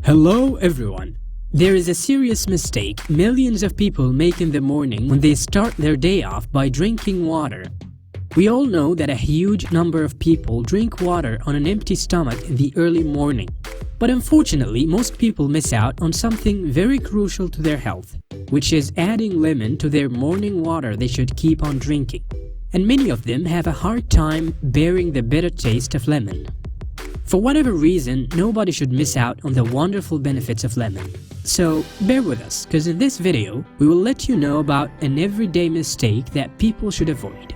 Hello everyone! There is a serious mistake millions of people make in the morning when they start their day off by drinking water. We all know that a huge number of people drink water on an empty stomach in the early morning. But unfortunately, most people miss out on something very crucial to their health, which is adding lemon to their morning water they should keep on drinking. And many of them have a hard time bearing the bitter taste of lemon. For whatever reason, nobody should miss out on the wonderful benefits of lemon. So bear with us, because in this video, we will let you know about an everyday mistake that people should avoid.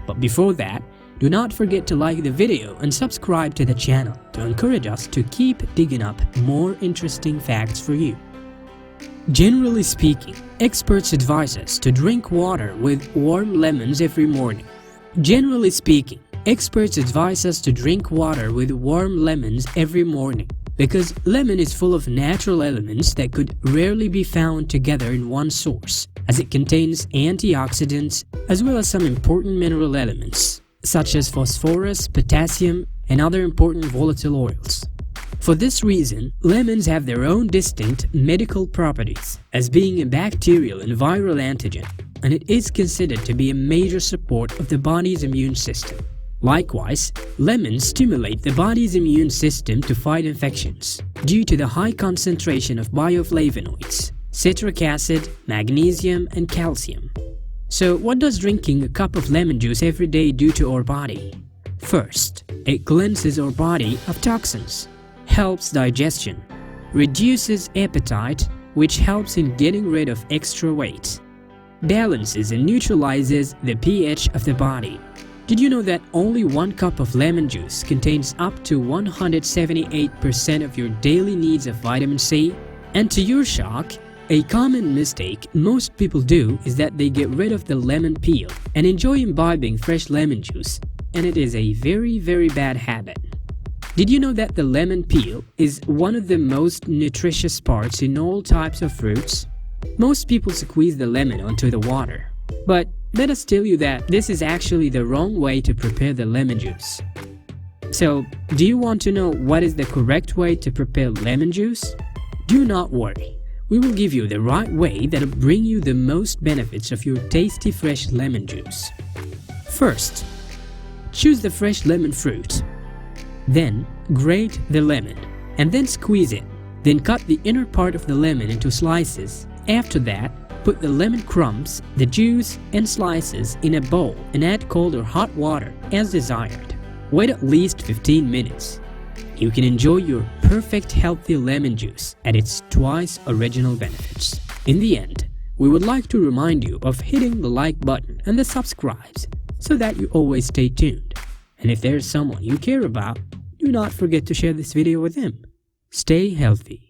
But before that, do not forget to like the video and subscribe to the channel to encourage us to keep digging up more interesting facts for you. Generally speaking, experts advise us to drink water with warm lemons every morning. Generally speaking, experts advise us to drink water with warm lemons every morning because lemon is full of natural elements that could rarely be found together in one source, as it contains antioxidants as well as some important mineral elements such as phosphorus, potassium, and other important volatile oils. For this reason, lemons have their own distinct medical properties as being a bacterial and viral antigen, and it is considered to be a major support of the body's immune system. Likewise, lemons stimulate the body's immune system to fight infections due to the high concentration of bioflavonoids, citric acid, magnesium, and calcium. So what does drinking a cup of lemon juice every day do to our body? First, it cleanses our body of toxins, helps digestion, reduces appetite, which helps in getting rid of extra weight, balances and neutralizes the pH of the body. Did you know that only 1 cup of lemon juice contains up to 178% of your daily needs of vitamin C? And to your shock, a common mistake most people do is that they get rid of the lemon peel and enjoy imbibing fresh lemon juice, and it is a very bad habit. Did you know that the lemon peel is one of the most nutritious parts in all types of fruits? Most people squeeze the lemon onto the water, but let us tell you that this is actually the wrong way to prepare the lemon juice. So, do you want to know what is the correct way to prepare lemon juice? Do not worry, we will give you the right way that will bring you the most benefits of your tasty fresh lemon juice. First, choose the fresh lemon fruit. Then, grate the lemon, and then squeeze it. Then cut the inner part of the lemon into slices. After that, put the lemon crumbs, the juice, and slices in a bowl and add cold or hot water as desired. Wait at least 15 minutes. You can enjoy your perfect healthy lemon juice at its twice original benefits. In the end, we would like to remind you of hitting the like button and the subscribes so that you always stay tuned. And if there is someone you care about, do not forget to share this video with them. Stay healthy.